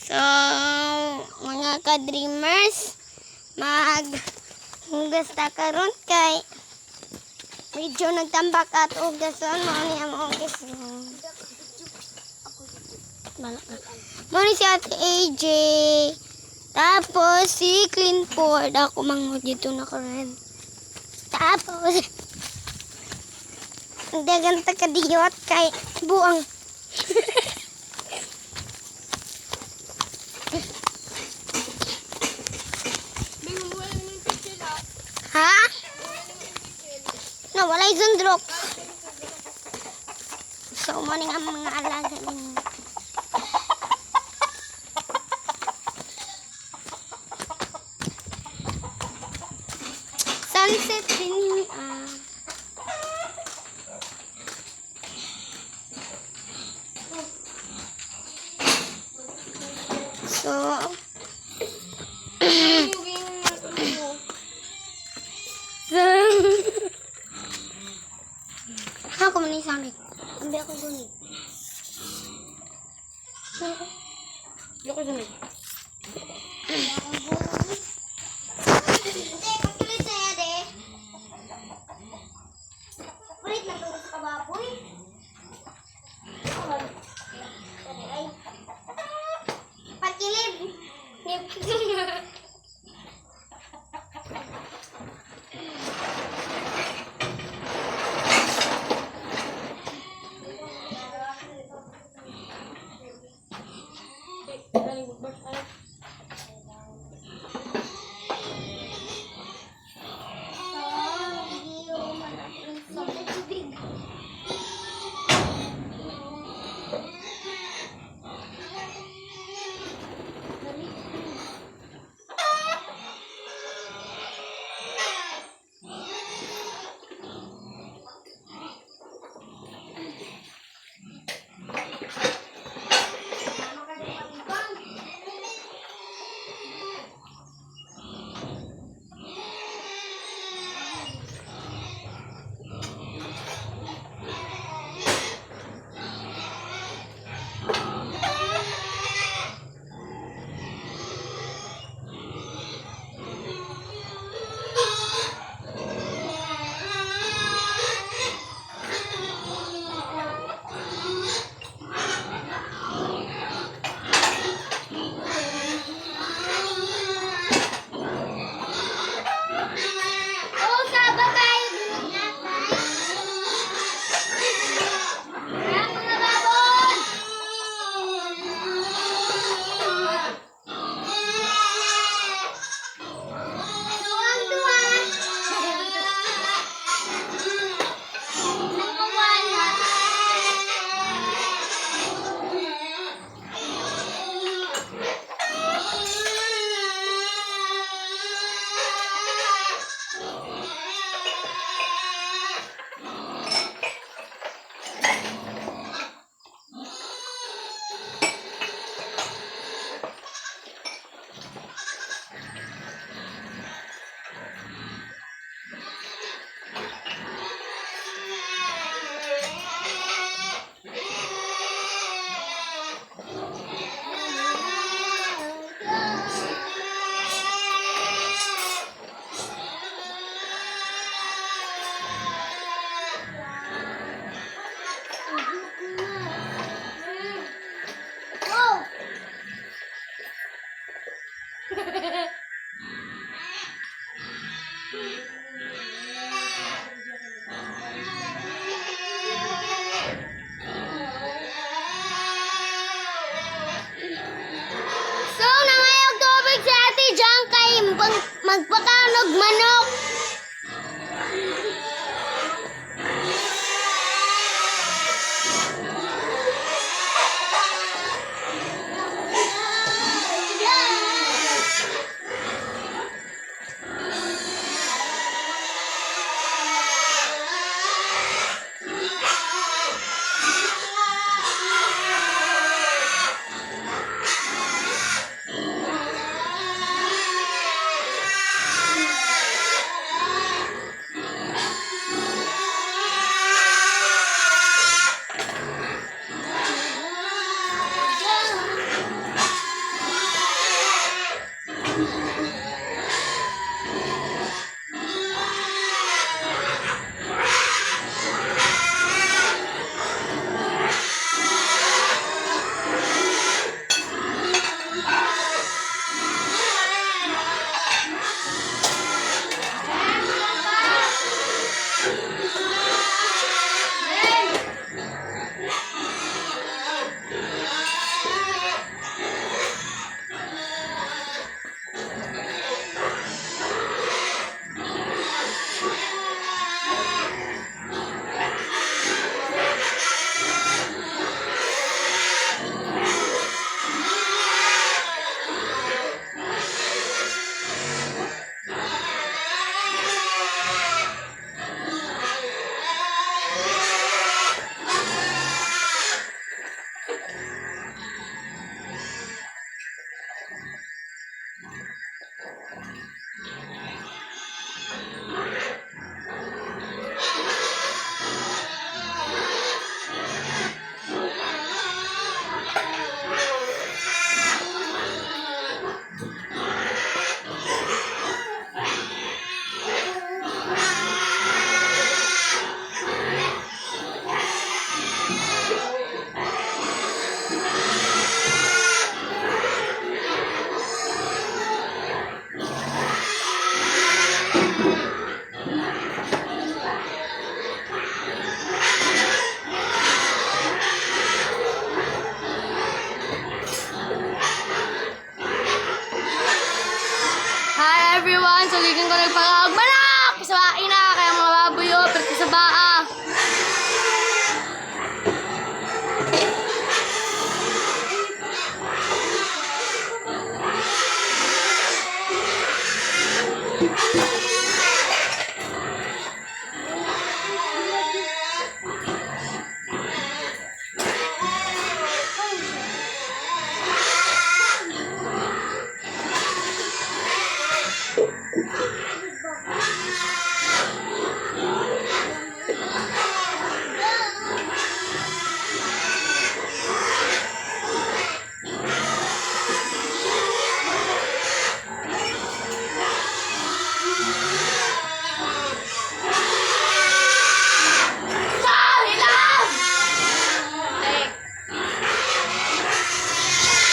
So, mga ka-dreamers, maghugas ta karon kay medyo nagtambak at hugason mo niya mo hugas. Muna si Ate AJ. Tapos si Cleanford. Ako manghod dito na karon. Tapos ang dagan ta kadiyot kay buang. Ha? No, wala isang drop. So, morning ang mga alaga ninyo. Sunset din. So, ako man isang ambil ako gunit. Hindi ako sunod. Hindi, pagkilit sa'yo, de. Kulit na tulog sa kababoy. Pagkilib. So, nangayog tubig sa ate dyan kay magpakanog manok. ko nagpagmanak sa ina kaya mga baboy yo pero sa baa.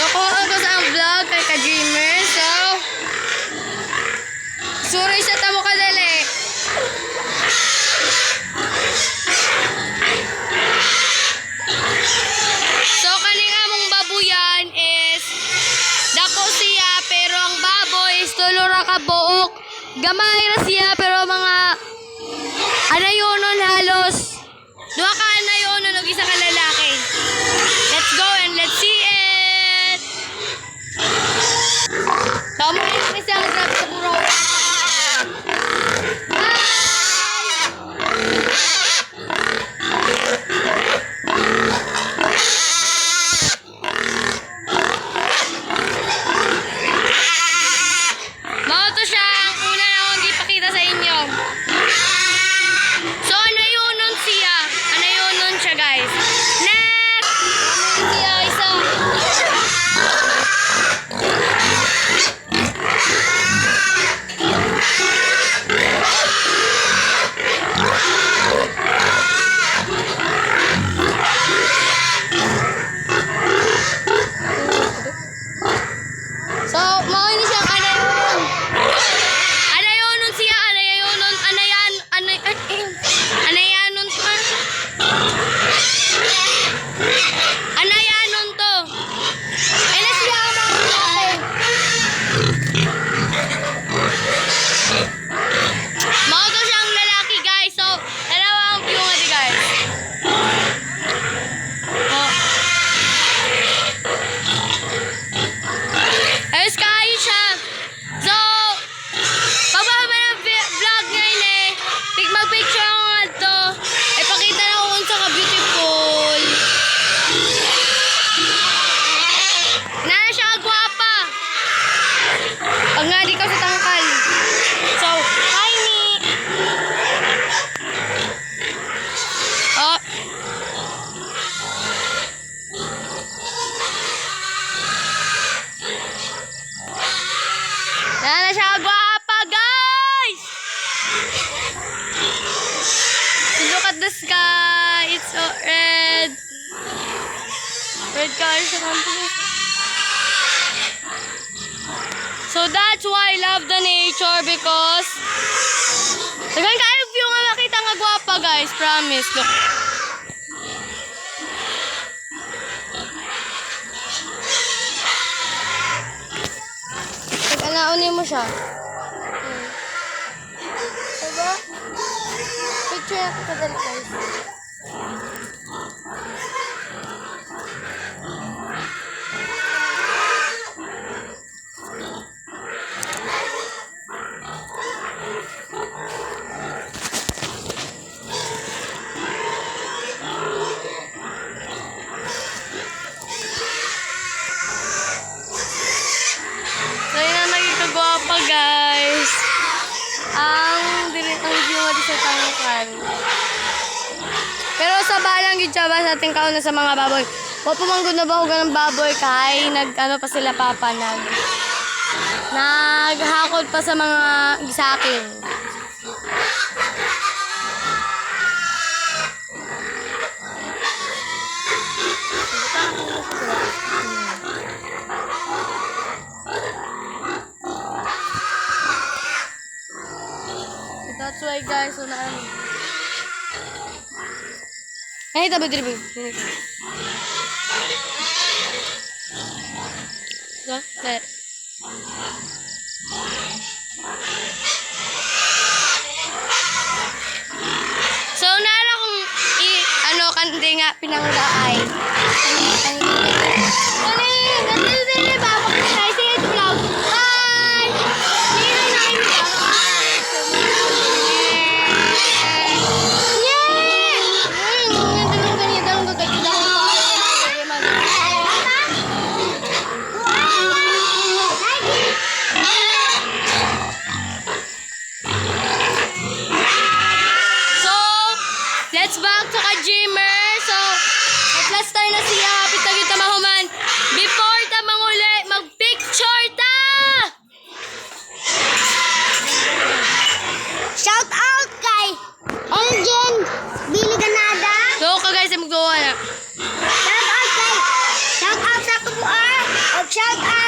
So kung ako sa ang vlog kay ka-dreamer, so suri siya tamo kadali. So kaning among babuyan is dako siya pero ang baboy is tulo ra ka buok. Gamay ra siya pero mga anayonon halos duha ka anayonon ug isa ka lalaki. Let's go and let's see it. Tamo ni siya sa puro. Mao to siya ang una na akong ipakita sa inyo. So anayonon siya. Anayonon siya guys. Next! Anayonon siya isa. So, mao ni siya anayonon. Anayonon siya, anayonon, anayanon to. Anayanon to. Ela siya ang mga lalaki. Mao to siyang lalaki guys. So, dalawa ang view nga di guys. Oh. Ayos kayo siya. So, pagbaba ng vlog ngayon magpicture ako nga to. Ipakita na kung sa ka-beautiful. Nana siya kagwapa. Pag nga di ka sa tangkal. So, hi ni. Oh. Nana siya kagwapa guys. Look at the sky. It's so red. Red color siya ng blue. So that's why I love the nature because dagan kayo view nga makita nga gwapa guys. Promise. Look. Pag-anaunin mo siya. Diba? Picture natin sa dali guys. So yun ang naging kagwapa guys. Ang view nga di sa tangkan. Pero sa balang yun siya ba sa ating kauna sa mga baboy. Wapumanggod na ba ako ng baboy kay nag-ano pa sila papanag. Naghakot pa sa mga gisakin. That's why guys, so na ay, tabi diri. So, there. pinanggaay. So, let's back to ka-Jimmer. So, nag-plaster na siya. Pita-kita mahuman. Before ta manguli, mag-picture ta! Shout out kay Engine Billy Ganada. So, guys, magduwa na. Shout out sa Kubuar. O shout out